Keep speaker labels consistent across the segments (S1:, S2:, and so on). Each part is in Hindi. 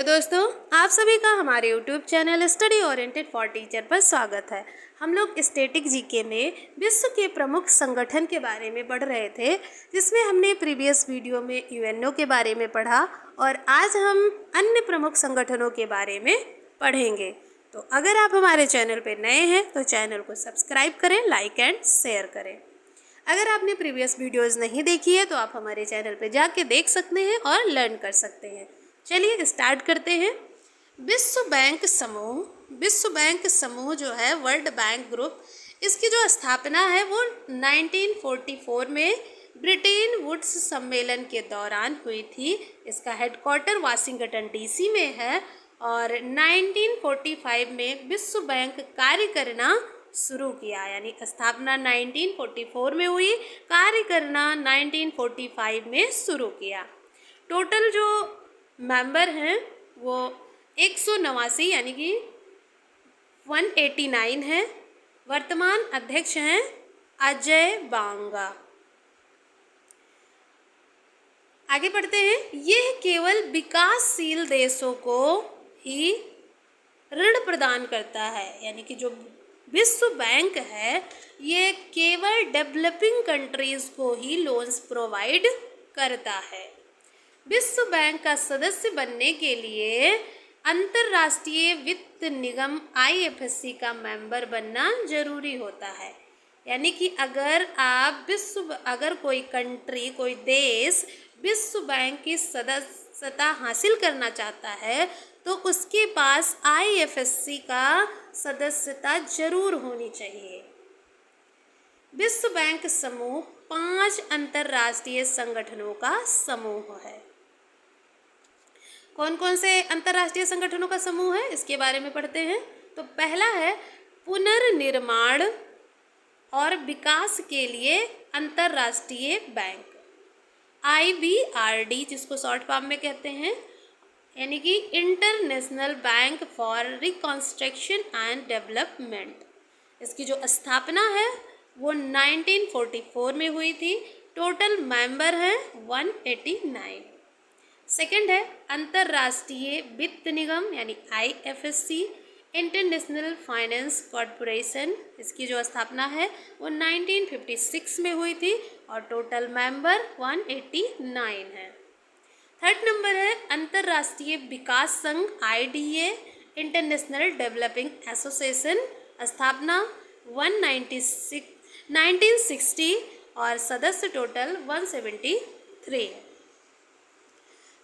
S1: दोस्तों, आप सभी का हमारे YouTube channel study oriented for teacher पर स्वागत है। हम लोग स्टैटिक जीके में विश्व के प्रमुख संगठन के बारे में पढ़ रहे थे, जिसमें हमने प्रीवियस वीडियो में यूएनओ के बारे में पढ़ा और आज हम अन्य प्रमुख संगठनों के बारे में पढ़ेंगे। तो अगर आप हमारे चैनल पर नए हैं तो चैनल को सब्सक्राइब करें, लाइक एंड शेयर करें। अगर आपने प्रीवियस वीडियोज़ नहीं देखी है तो आप हमारे चैनल पर जाके देख सकते हैं और लर्न कर सकते हैं। चलिए स्टार्ट करते हैं। विश्व बैंक समूह जो है वर्ल्ड बैंक ग्रुप, इसकी जो स्थापना है वो 1944 में ब्रिटेन वुड्स सम्मेलन के दौरान हुई थी। इसका हेडक्वार्टर वाशिंगटन डीसी में है और 1945 में विश्व बैंक कार्य करना शुरू किया, यानी स्थापना 1944 में हुई, कार्य करना 1945 में शुरू किया। टोटल जो मेंबर हैं वो 189 यानी कि 189 हैं। वर्तमान अध्यक्ष हैं अजय बांगा। आगे बढ़ते हैं। यह केवल विकासशील देशों को ही ऋण प्रदान करता है, यानी कि जो विश्व बैंक है ये केवल डेवलपिंग कंट्रीज़ को ही लोन्स प्रोवाइड करता है। विश्व बैंक का सदस्य बनने के लिए अंतर्राष्ट्रीय वित्त निगम IFSC का मेंबर बनना जरूरी होता है। यानी कि अगर कोई कंट्री, कोई देश विश्व बैंक की सदस्यता हासिल करना चाहता है तो उसके पास IFSC का सदस्यता जरूर होनी चाहिए। विश्व बैंक समूह 5 अंतर्राष्ट्रीय संगठनों का समूह है। कौन कौन से अंतर्राष्ट्रीय संगठनों का समूह है इसके बारे में पढ़ते हैं। तो पहला है पुनर्निर्माण और विकास के लिए अंतर्राष्ट्रीय बैंक, IBRD जिसको शॉर्ट फॉर्म में कहते हैं, यानी कि international bank for reconstruction and development. इसकी जो स्थापना है वो 1944 में हुई थी। टोटल मेंबर हैं 189। सेकंड है अंतर्राष्ट्रीय वित्त निगम यानी IFSC, इंटरनेशनल फाइनेंस कॉरपोरेशन। इसकी जो स्थापना है वो 1956 में हुई थी और टोटल मेंबर 189 है। थर्ड नंबर है अंतर्राष्ट्रीय विकास संघ IDA, इंटरनेशनल डेवलपिंग एसोसिएशन। स्थापना 1960 और सदस्य टोटल 173 है।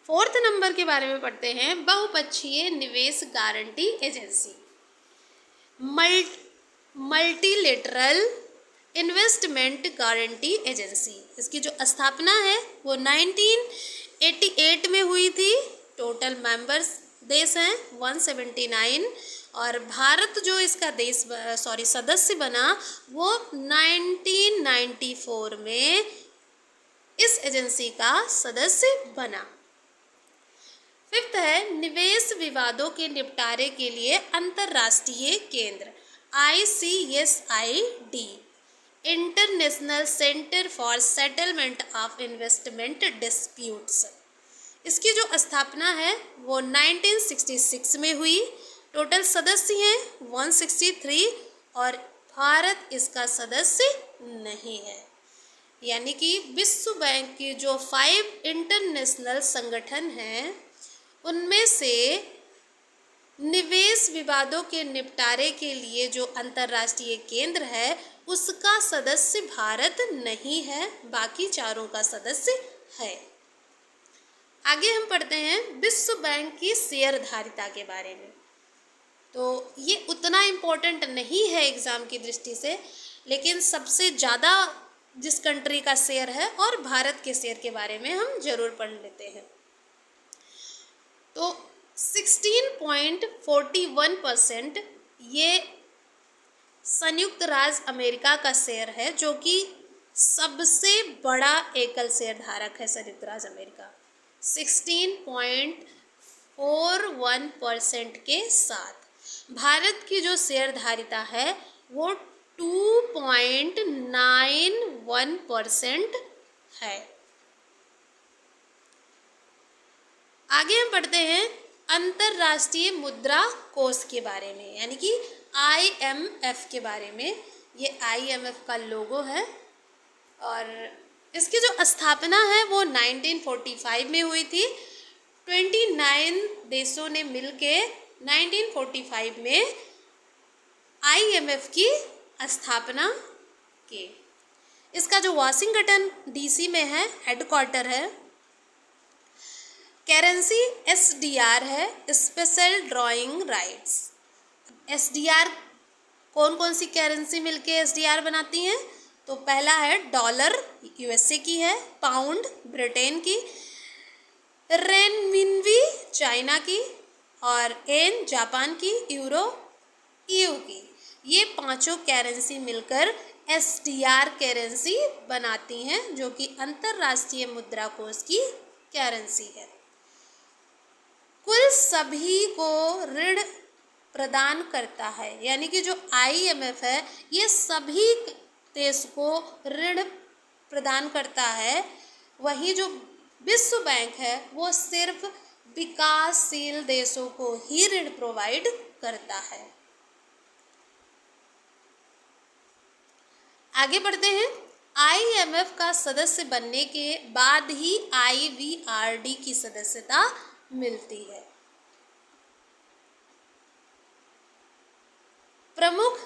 S1: फोर्थ नंबर के बारे में पढ़ते हैं बहुपक्षीय निवेश guarantee agency, multilateral investment guarantee agency. इसकी जो स्थापना है वो 1988 में हुई थी। टोटल मेंबर्स देश हैं 179 और भारत जो इसका सदस्य बना वो 1994 में इस एजेंसी का सदस्य बना। फिफ्थ है निवेश विवादों के निपटारे के लिए अंतर्राष्ट्रीय केंद्र ICSID, international centre for settlement of investment disputes. इसकी जो स्थापना है वो 1966 में हुई। टोटल सदस्य हैं 163 और भारत इसका सदस्य नहीं है। यानी कि विश्व बैंक की जो 5 इंटरनेशनल संगठन हैं उनमें से निवेश विवादों के निपटारे के लिए जो अंतर्राष्ट्रीय केंद्र है उसका सदस्य भारत नहीं है, बाकी चारों का सदस्य है। आगे हम पढ़ते हैं विश्व बैंक की शेयरधारिता के बारे में। तो ये उतना इम्पोर्टेंट नहीं है एग्ज़ाम की दृष्टि से, लेकिन सबसे ज़्यादा जिस कंट्री का शेयर है और भारत के शेयर के बारे में हम जरूर पढ़ लेते हैं। तो 16.41% ये संयुक्त राज्य अमेरिका का शेयर है, जो कि सबसे बड़ा एकल शेयर धारक है संयुक्त राज्य अमेरिका, 16.41% के साथ। भारत की जो शेयरधारिता है वो 2.91% है। आगे हम पढ़ते हैं अंतर्राष्ट्रीय मुद्रा कोष के बारे में, यानी कि IMF के बारे में। ये IMF का लोगो है और इसकी जो स्थापना है वो 1945 में हुई थी। 29 देशों ने मिलके 1945 में IMF की स्थापना की। इसका जो वाशिंगटन DC में है, हेडक्वार्टर है। करेंसी SDR है, स्पेशल ड्राइंग राइट्स। SDR कौन कौन सी करेंसी मिलके SDR बनाती हैं? तो पहला है डॉलर, USA की है, पाउंड ब्रिटेन की, रेनमिनबी चाइना की और येन जापान की, यूरो EU की। ये पांचों करेंसी मिलकर SDR करेंसी बनाती हैं, जो कि अंतर्राष्ट्रीय मुद्रा कोष की करेंसी है। कुल सभी को ऋण प्रदान करता है, यानी कि जो IMF है ये सभी देश को ऋण प्रदान करता है। वहीं जो विश्व बैंक है वो सिर्फ विकासशील देशों को ही ऋण प्रोवाइड करता है। आगे बढ़ते हैं। IMF का सदस्य बनने के बाद ही IVRD की सदस्यता मिलती है। प्रमुख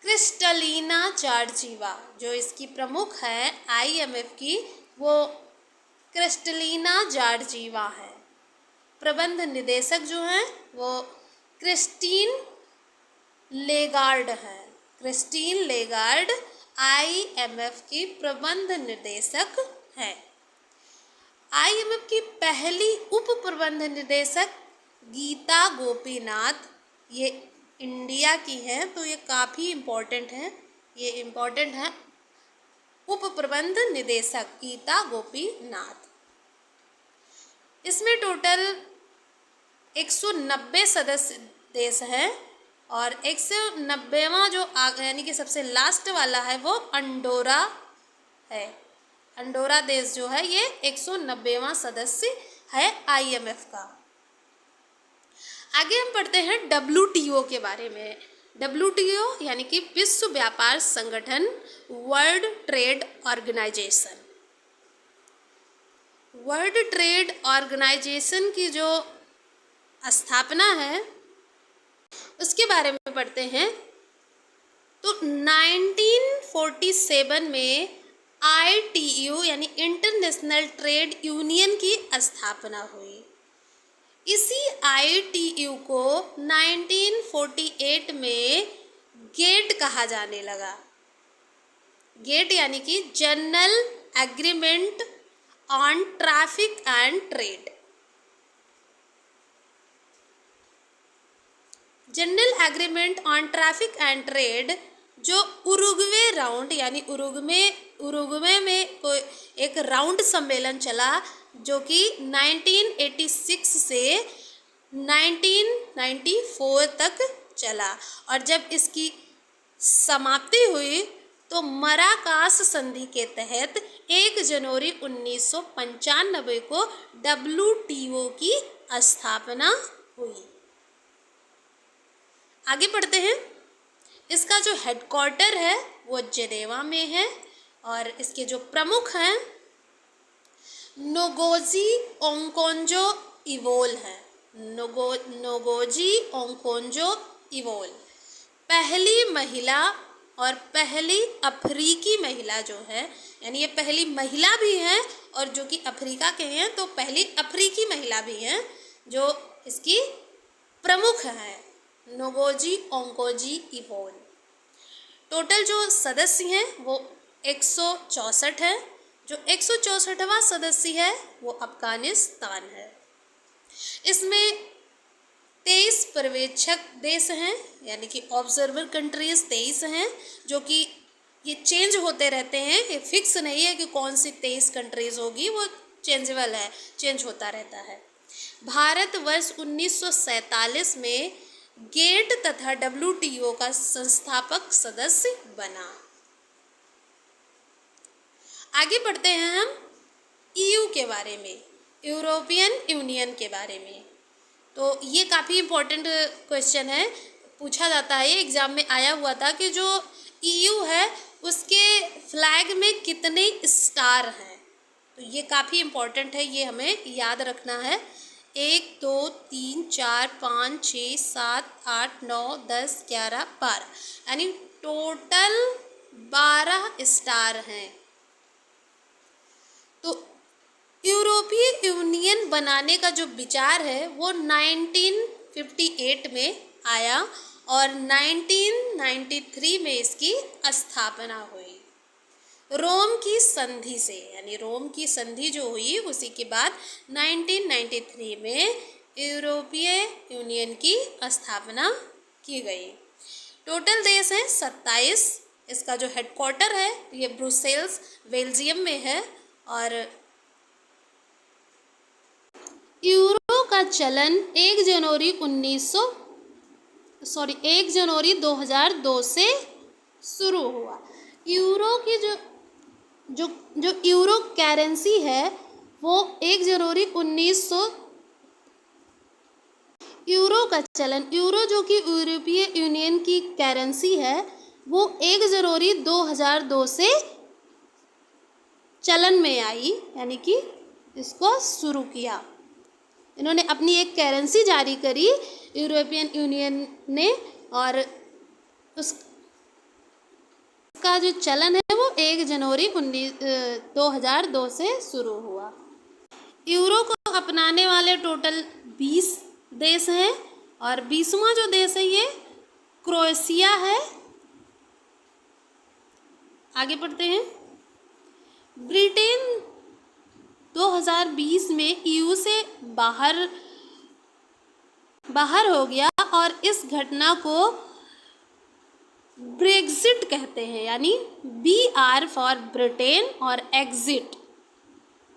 S1: क्रिस्टलीना जॉर्जीवा, जो इसकी प्रमुख है IMF की, वो क्रिस्टलीना जॉर्जीवा है। प्रबंध निदेशक जो हैं वो क्रिस्टीन लेगार्ड है। क्रिस्टीन लेगार्ड IMF की प्रबंध निदेशक है। IMF की पहली उप प्रबंध निदेशक गीता गोपीनाथ, ये इंडिया की है, तो ये काफ़ी इम्पोर्टेंट है। ये इम्पोर्टेंट है, उप प्रबंध निदेशक गीता गोपीनाथ। इसमें टोटल 190 सदस्य देश हैं और 190वां जो यानी कि सबसे लास्ट वाला है वो अंडोरा है। अंडोरा देश जो है ये 190वां सदस्य है IMF का। आगे हम पढ़ते हैं WTO के बारे में। WTO यानी कि विश्व व्यापार संगठन, world trade organisation. World trade organisation की जो स्थापना है उसके बारे में पढ़ते हैं। तो 1947 में ITU यानी इंटरनेशनल ट्रेड यूनियन की स्थापना हुई। इसी ITU को 1948 में गेट कहा जाने लगा। गेट यानी कि general agreement on traffic and trade. General agreement on traffic and trade जो उरुग्वे राउंड यानी उरुग्वे में कोई एक राउंड सम्मेलन चला जो कि 1986 से 1994 तक चला और जब इसकी समाप्ति हुई तो मराकास संधि के तहत 1 जनवरी 1995 को WTO की स्थापना हुई। आगे बढ़ते हैं। इसका जो हेडक्वार्टर है वो जेनेवा में है और इसके जो प्रमुख हैं नोगोजी ओंकोंजो इवोल है। नोगोजी ओंकोंजो इवोल पहली महिला और पहली अफ्रीकी महिला जो है, यानी ये पहली महिला भी हैं और जो कि अफ्रीका के हैं, तो पहली अफ्रीकी महिला भी हैं जो इसकी प्रमुख हैं, नोगोजी ओंकोजी इवोल। टोटल जो सदस्य हैं वो 164 है। जो 164वां सदस्य है वो अफगानिस्तान है। इसमें 23 पर्यवेक्षक देश हैं, यानी कि ऑब्जर्वर कंट्रीज 23 हैं, जो कि ये चेंज होते रहते हैं। ये फिक्स नहीं है कि कौन सी 23 कंट्रीज होगी, वो चेंजेबल है, चेंज होता रहता है। भारत वर्ष 1947 में गेट तथा WTO का संस्थापक सदस्य बना। आगे बढ़ते हैं हम EU के बारे में, यूरोपियन यूनियन के बारे में। तो ये काफ़ी इम्पोर्टेंट क्वेश्चन है, पूछा जाता है, एग्ज़ाम में आया हुआ था कि जो EU है उसके फ्लैग में कितने स्टार हैं। तो ये काफ़ी इम्पोर्टेंट है, ये हमें याद रखना है। 1 2 3 4 5 6 7 8 9 10 11 12 यानी टोटल 12 स्टार हैं। तो यूरोपीय यूनियन बनाने का जो विचार है वो 1958 में आया और 1993 में इसकी स्थापना हुई रोम की संधि से, यानी रोम की संधि जो हुई उसी के बाद 1993 में यूरोपीय यूनियन की स्थापना की गई। टोटल देश हैं 27। इसका जो हेडक्वार्टर है ये ब्रुसेल्स बेल्जियम में है और यूरो का चलन 1 जनवरी 2002 से शुरू हुआ। यूरो की जो यूरो करेंसी है वो 1 जनवरी 1900 यूरो का चलन, यूरो जो कि यूरोपीय यूनियन की करेंसी है वो 1 जनवरी 2002 से चलन में आई, यानी कि इसको शुरू किया। इन्होंने अपनी एक करेंसी जारी करी यूरोपियन यूनियन ने और उसका जो चलन है वो 1 जनवरी 2002 से शुरू हुआ। यूरो को अपनाने वाले टोटल 20 देश हैं और 20वां जो देश है ये क्रोएशिया है। आगे बढ़ते हैं। ब्रिटेन 2020 में EU से बाहर हो गया और इस घटना को ब्रेक्जिट कहते हैं, यानी BR फॉर ब्रिटेन और एग्जिट।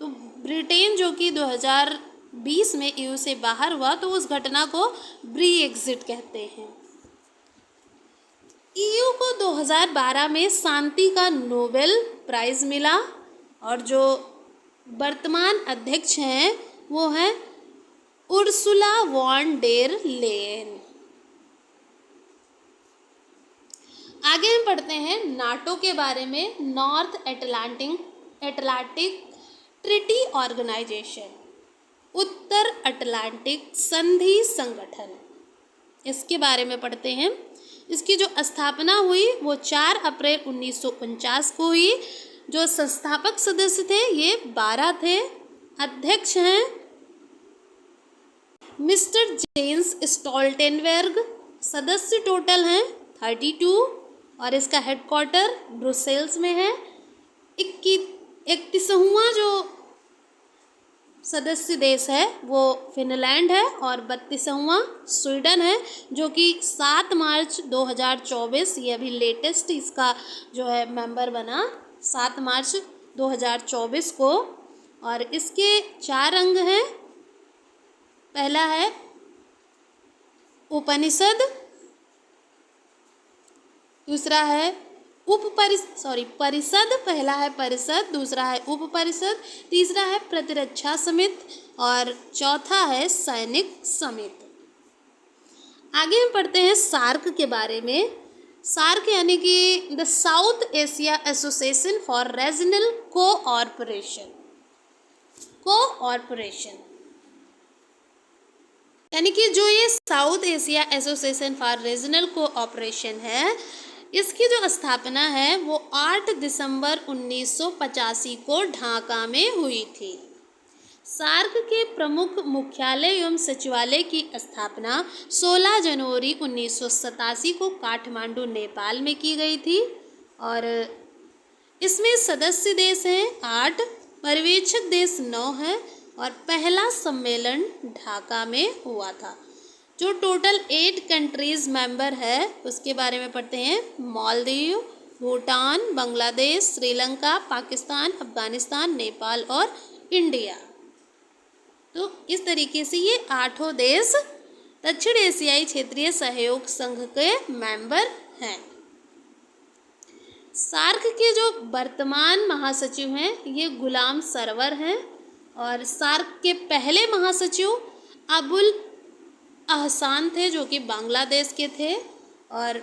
S1: तो ब्रिटेन जो कि 2020 में EU से बाहर हुआ तो उस घटना को ब्रेक्जिट कहते हैं। EU को 2012 में शांति का नोबेल प्राइज़ मिला और जो वर्तमान अध्यक्ष हैं वो हैं उर्सुला वॉन डेर लेयन। आगे हम पढ़ते हैं नाटो के बारे में, नॉर्थ अटलांटिक ट्रीटी ऑर्गेनाइजेशन, उत्तर अटलांटिक संधि संगठन, इसके बारे में पढ़ते हैं। इसकी जो स्थापना हुई वो 4 अप्रैल 1949 को हुई। जो संस्थापक सदस्य थे ये 12 थे। अध्यक्ष हैं मिस्टर जेन्स स्टोल्टेनबर्ग। सदस्य टोटल हैं 32 और इसका हेडक्वार्टर ब्रुसेल्स में है। 31वां जो सदस्य देश है वो फिनलैंड है और 32वां स्वीडन है, जो कि 7 मार्च 2024, ये अभी लेटेस्ट इसका जो है मेंबर बना 7 मार्च 2024 को। और इसके 4 अंग हैं। पहला है उपनिषद, दूसरा है परिषद। पहला है परिषद, दूसरा है उपपरिषद, तीसरा है प्रतिरक्षा समिति और चौथा है सैनिक समिति। आगे हम पढ़ते हैं सार्क के बारे में। सार्क यानी कि the south Asia association for regional cooperation, यानी कि जो ये south Asia association for regional cooperation है, इसकी जो स्थापना है वो 8 दिसंबर 1985 को ढाका में हुई थी। सार्क के प्रमुख मुख्यालय एवं सचिवालय की स्थापना 16 जनवरी 1987 को काठमांडू, नेपाल में की गई थी और इसमें सदस्य देश हैं 8, पर्यवेक्षक देश 9 हैं और पहला सम्मेलन ढाका में हुआ था। जो टोटल 8 कंट्रीज़ मेंबर है उसके बारे में पढ़ते हैं। मालदीव, भूटान, बांग्लादेश, श्रीलंका, पाकिस्तान, अफगानिस्तान, नेपाल और इंडिया। तो इस तरीके से ये 8 देश दक्षिण एशियाई क्षेत्रीय सहयोग संघ के मेंबर हैं। सार्क के जो वर्तमान महासचिव हैं ये गुलाम सरवर हैं और सार्क के पहले महासचिव अबुल अहसान थे जो कि बांग्लादेश के थे। और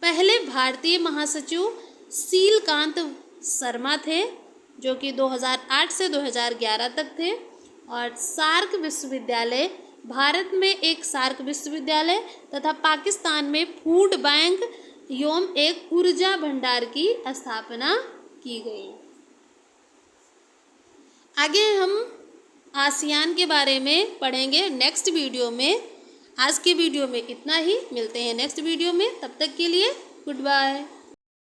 S1: पहले भारतीय महासचिव सीलकांत शर्मा थे जो कि 2008 से 2011 तक थे। और सार्क विश्वविद्यालय, भारत में एक सार्क विश्वविद्यालय तथा पाकिस्तान में फूड बैंक एवं एक ऊर्जा भंडार की स्थापना की गई। आगे हम आसियान के बारे में पढ़ेंगे नेक्स्ट वीडियो में। आज के वीडियो में इतना ही, मिलते हैं नेक्स्ट वीडियो में, तब तक के लिए गुड बाय।